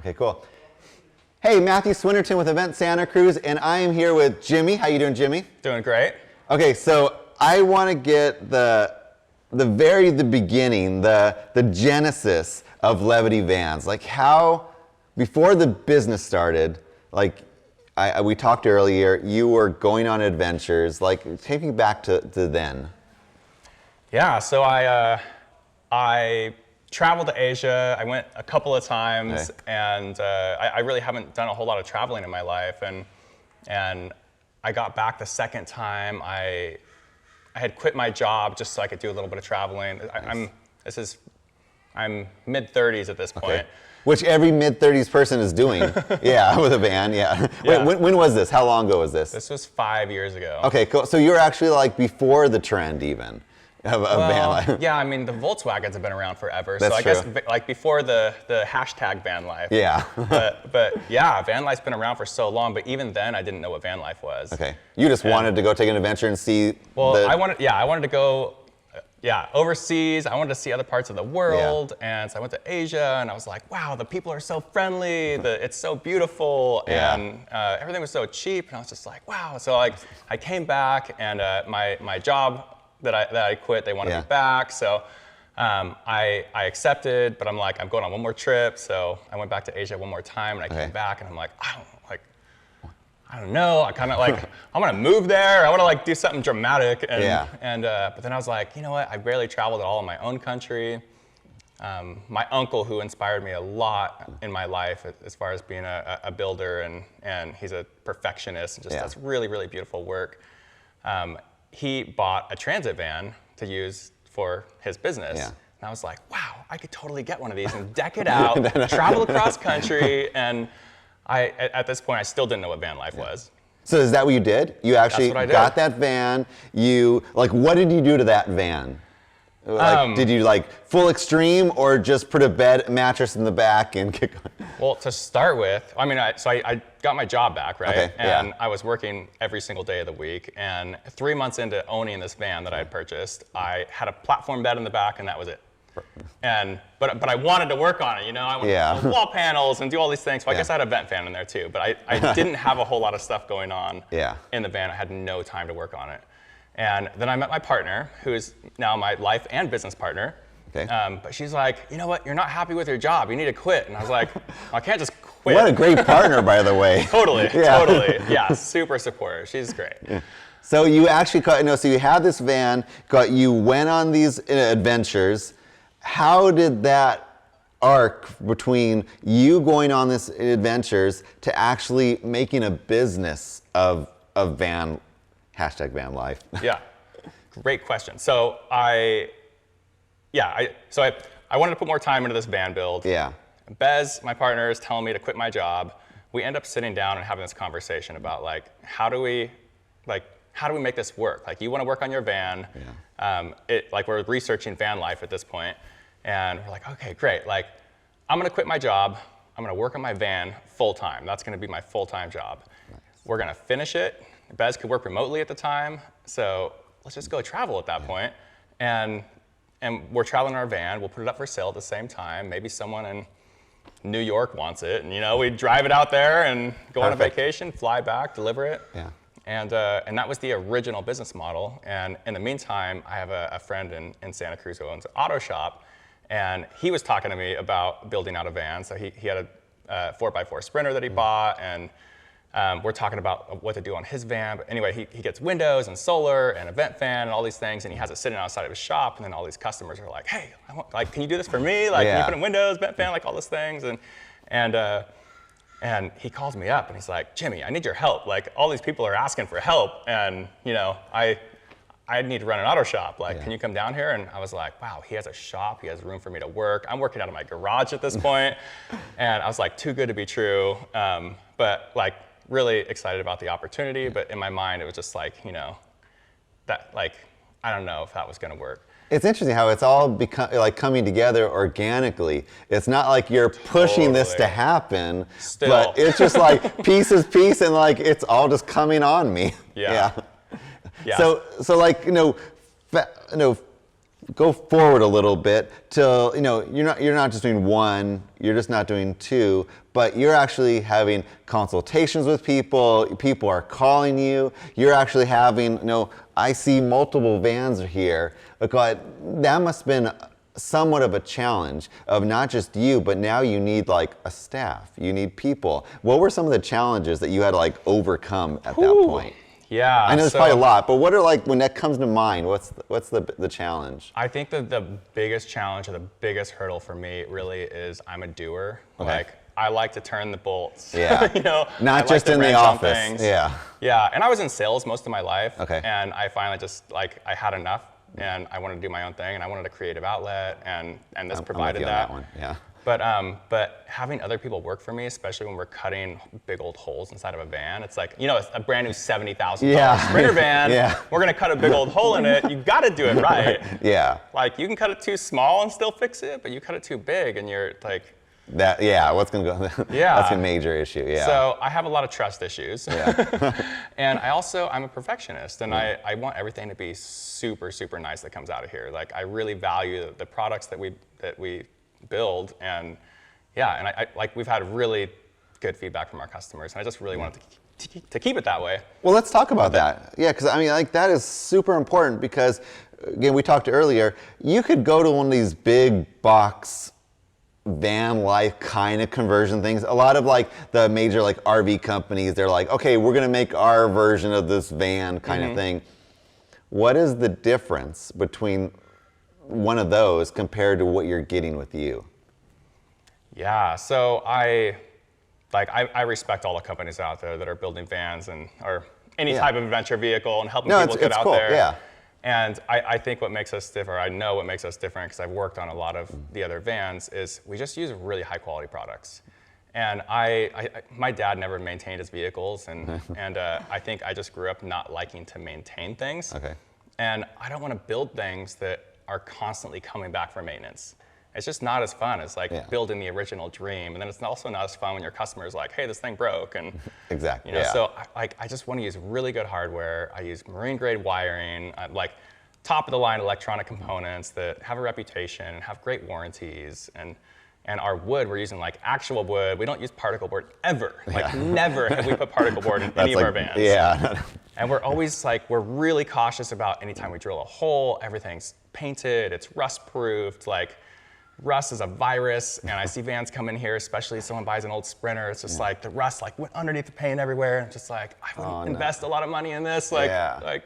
Okay, cool. Hey, Matthew Swinnerton with Event Santa Cruz, and I am here with Jimmy. How you doing, Jimmy? Doing great. Okay, so I want to get the beginning, the genesis of Levity Vans. Like how, before the business started, like we talked earlier, you were going on adventures. Like, take me back to then. Yeah, so I traveled to Asia. I went a couple of times, and I really haven't done a whole lot of traveling in my life. And I got back the second time. I had quit my job just so I could do a little bit of traveling. Nice. I'm mid-30s at this point. Okay. Which every mid-30s person is doing. Yeah, with a van. Yeah. Yeah. Wait, when was this? How long ago was this? This was 5 years ago. Okay, cool. So you're actually like before the trend even of van life. Yeah, I mean the Volkswagens have been around forever. That's so I true. guess like before the hashtag van life. Yeah. but yeah, van life's been around for so long. But even then, I didn't know what van life was. Okay. You just wanted to go take an adventure and see. Well, I wanted to go. Overseas. I wanted to see other parts of the world, and so I went to Asia, and I was like, wow, the people are so friendly, it's so beautiful, and everything was so cheap, and I was just like, wow. So like, I came back, and my job that I quit, they wanted me back, so I accepted, but I'm like, I'm going on one more trip, so I went back to Asia one more time, and I came back, and I'm like, I don't know. I kind of like, I want to move there. I want to like do something dramatic. But then I was like, you know what? I barely traveled at all in my own country. My uncle, who inspired me a lot in my life as far as being a builder, and he's a perfectionist and just does really, really beautiful work. He bought a transit van to use for his business. Yeah. And I was like, wow, I could totally get one of these and deck it out, travel across country, and at this point, I still didn't know what van life was. So is that what you did? You actually got that van. What did you do to that van? Did you like full extreme or just put a mattress in the back and kick on? Well, to start with, I mean, I got my job back, right? Okay, and I was working every single day of the week. And 3 months into owning this van that I had purchased, I had a platform bed in the back, and that was it. But I wanted to work on it, you know. I wanted to build wall panels and do all these things. So I guess I had a vent fan in there too. But I didn't have a whole lot of stuff going on in the van. I had no time to work on it. And then I met my partner, who is now my life and business partner. Okay. But she's like, you know what? You're not happy with your job. You need to quit. And I was like, well, I can't just quit. What a great partner, by the way. Totally. Yeah, super supportive. She's great. Yeah. So you actually, so you had this van, you went on these adventures. How did that arc between you going on this adventures to actually making a business of van, hashtag van life? Yeah, great question. So I wanted to put more time into this van build. Yeah. Bez, my partner, is telling me to quit my job. We end up sitting down and having this conversation about like, how do we make this work? Like, you want to work on your van. Yeah. We're researching van life at this point. And we're like, okay, great. Like, I'm going to quit my job. I'm going to work on my van full time. That's going to be my full-time job. Nice. We're going to finish it. Bez could work remotely at the time. So let's just go travel at that point. And we're traveling in our van. We'll put it up for sale at the same time. Maybe someone in New York wants it. And, we drive it out there and go on a vacation, fly back, deliver it. Yeah. And that was the original business model. And in the meantime, I have a friend in Santa Cruz who owns an auto shop. And he was talking to me about building out a van. So he had a 4x4 Sprinter that he bought, and we're talking about what to do on his van. But anyway, he gets windows and solar and a vent fan and all these things, and he has it sitting outside of his shop. And then all these customers are like, "Hey, can you do this for me? Like, can you put in windows, vent fan, like all those things?" And he calls me up and he's like, "Jimmy, I need your help. Like, all these people are asking for help, and I need to run an auto shop. Like, can you come down here?" And I was like, wow, he has a shop. He has room for me to work. I'm working out of my garage at this point. And I was like, too good to be true. But like, really excited about the opportunity. But in my mind, it was just like, I don't know if that was going to work. It's interesting how it's all coming together organically. It's not like you're pushing this to happen, but it's just like piece, and like it's all just coming on me. Yeah. So go forward a little bit till, you're not just doing one, you're just not doing two, but you're actually having consultations with people. People are calling you. You're actually having, I see multiple vans here. But that must have been somewhat of a challenge of not just you, but now you need like a staff. You need people. What were some of the challenges that you had to like overcome at that point? Yeah, I know there's probably a lot, but what are like, when that comes to mind, what's the challenge? I think that the biggest challenge or the biggest hurdle for me really is I'm a doer. Okay. Like, I like to turn the bolts. Yeah. Not just like in the office. Yeah. Yeah, and I was in sales most of my life. Okay. And I finally just, I had enough, and I wanted to do my own thing, and I wanted a creative outlet, and this provided I'm with you that. on that one. Yeah. But having other people work for me, especially when we're cutting big old holes inside of a van, it's like, a brand new $70,000 Sprinter van, we're gonna cut a big old hole in it, you gotta do it right. Yeah. Like, you can cut it too small and still fix it, but you cut it too big and you're like... What's gonna go? Yeah. That's a major issue, yeah. So I have a lot of trust issues. Yeah. And I'm a perfectionist, and I want everything to be super, super nice that comes out of here. Like, I really value the products that we build, and I we've had really good feedback from our customers, and I just really wanted to keep it that way. Well, let's talk about that. Yeah, because that is super important, because again, we talked earlier, you could go to one of these big box van life kind of conversion things. A lot of like the major like RV companies, they're like, okay, we're gonna make our version of this van kind of thing. What is the difference between one of those compared to what you're getting with you? Yeah, so I respect all the companies out there that are building vans or any type of adventure vehicle and helping people get out there. Yeah. And I think what makes us different, I know what makes us different, because I've worked on a lot of the other vans, is we just use really high quality products. And my dad never maintained his vehicles, and I think I just grew up not liking to maintain things. Okay. And I don't want to build things that are constantly coming back for maintenance. It's just not as fun as building the original dream. And then it's also not as fun when your customer is like, hey, this thing broke. And exactly. So I just want to use really good hardware. I use marine grade wiring, like top of the line electronic components that have a reputation and have great warranties. And our wood, we're using like actual wood. We don't use particle board ever. Like never have we put particle board in any of our vans. Yeah. And we're always we're really cautious about anytime we drill a hole, everything's painted, it's rust proofed. Like, rust is a virus, and I see vans come in here, especially if someone buys an old Sprinter, it's just like the rust went underneath the paint everywhere, and just like, I wouldn't invest a lot of money in this, like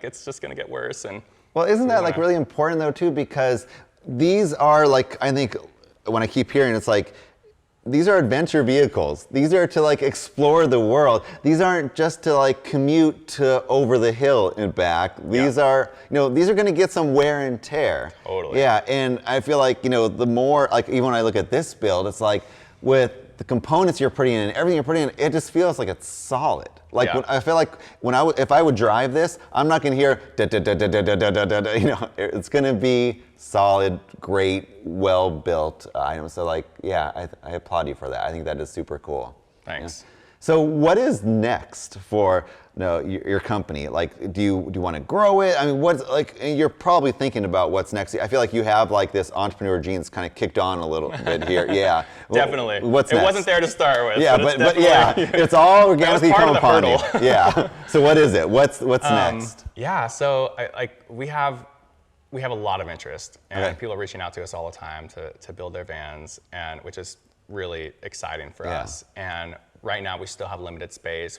it's just gonna get worse. And well, isn't that really important though too, because these are I think when I keep hearing, it's like, these are adventure vehicles. These are to explore the world. These aren't just to commute to over the hill and back. These are, these are gonna get some wear and tear. Totally. Yeah, and I feel the more, even when I look at this build, it's with the components you're putting in, everything you're putting in, it just feels like it's solid. I feel like if I would drive this, I'm not gonna hear da da da da da da da da da. It's gonna be solid, great, well built items. So I applaud you for that. I think that is super cool. Thanks. Yeah. So what is next for your company? Do you want to grow it? I mean, you're probably thinking about what's next. I feel like you have this entrepreneur genes kind of kicked on a little bit here. Yeah. Definitely. What's next? It wasn't there to start with. Yeah, but it's all organically come upon you. Hurdle. Yeah. So what is it? What's next? Yeah. So we have a lot of interest, and people are reaching out to us all the time to build their vans, and which is really exciting for us. And right now we still have limited space.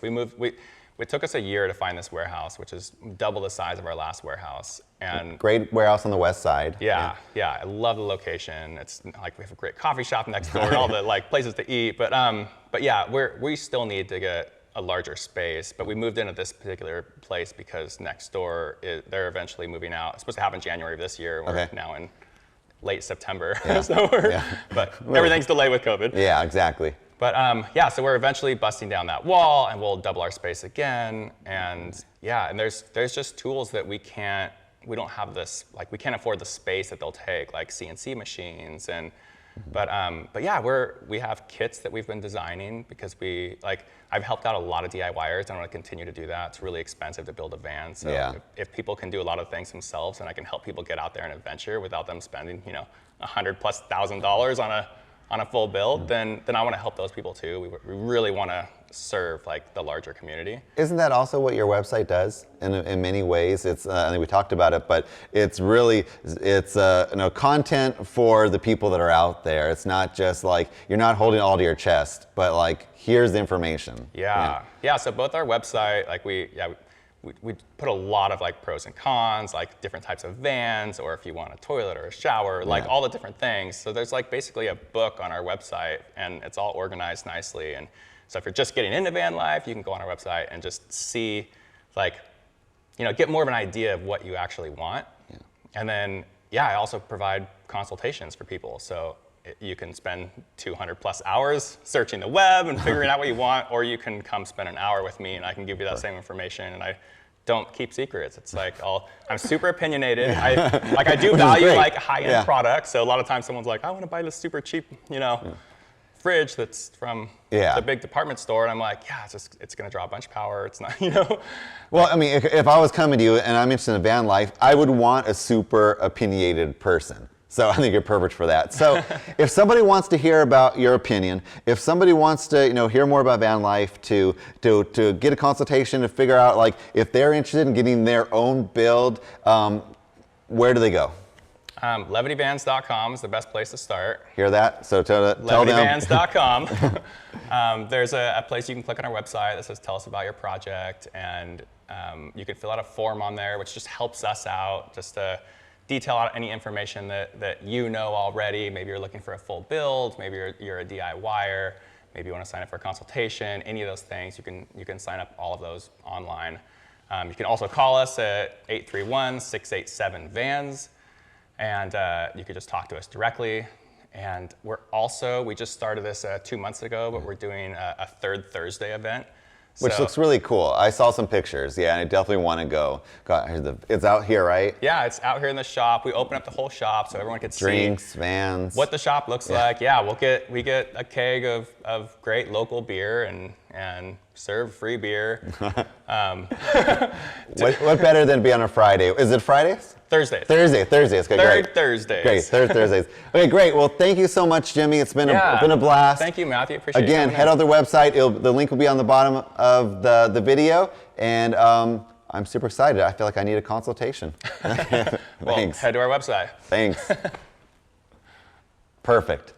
It took us a year to find this warehouse, which is double the size of our last warehouse. And great warehouse on the west side. Yeah. I love the location. It's we have a great coffee shop next door and all the places to eat. But yeah, we still need to get a larger space. But we moved into this particular place because next door they're eventually moving out. It's supposed to happen January of this year. We're now in late September. Yeah. But everything's delayed with COVID. Yeah, exactly. But so we're eventually busting down that wall, and we'll double our space again. And there's just tools that we don't have this, we can't afford the space that they'll take, like CNC machines and But yeah, we have kits that we've been designing because I've helped out a lot of DIYers and I want to continue to do that. It's really expensive to build a van. So if people can do a lot of things themselves and I can help people get out there and adventure without them spending, $100,000+ on a full build, then I want to help those people too. We really want to serve like the larger community. Isn't that also what your website does in many ways? It's I think we talked about it, but it's really content for the people that are out there. It's not just like you're not holding it all to your chest, but like here's the information. Yeah. So both our website, like we put a lot of like pros and cons, like different types of vans, or if you want a toilet or a shower, like all the different things. So there's like basically a book on our website and it's all organized nicely. And so if you're just getting into van life, you can go on our website and just see get more of an idea of what you actually want. Yeah. And then, I also provide consultations for people. So you can spend 200+ hours searching the web and figuring out what you want, or you can come spend an hour with me and I can give you that same information. And I don't keep secrets. It's like I'm super opinionated. I do value like high-end products. So a lot of times someone's like, I want to buy this super cheap, fridge that's from the big department store, and I'm like, it's going to draw a bunch of power. It's not, Well, I mean, if I was coming to you and I'm interested in van life, I would want a super opinionated person. So I think you're perfect for that. So if somebody wants to hear about your opinion, if somebody wants to hear more about van life, to get a consultation to figure out like if they're interested in getting their own build, where do they go? LevityVans.com is the best place to start. Hear that? So tell them. LevityVans.com. There's a place you can click on our website that says tell us about your project, and you can fill out a form on there, which just helps us out, just to detail out any information that you know already. Maybe you're looking for a full build, maybe you're a DIYer, maybe you want to sign up for a consultation, any of those things, you can sign up all of those online. You can also call us at 831-687-VANS. And you could just talk to us directly. And we just started this 2 months ago, but we're doing a third Thursday event. Which looks really cool. I saw some pictures, and I definitely want to go. It's out here, right? Yeah, it's out here in the shop. We open up the whole shop so everyone can Drinks, see vans. what the shop looks like. Yeah, we get a keg of great local beer and serve free beer. What better than be on a Friday? Is it Fridays? Thursdays. Thursdays. Okay, Third Thursdays. Great. Third Thursdays. Okay, great. Well, thank you so much, Jimmy. It's been a blast. Thank you, Matthew. Appreciate it. Again, head on their website. The link will be on the bottom of the video, and I'm super excited. I feel like I need a consultation. Well, Thanks. head to our website. Thanks. Perfect.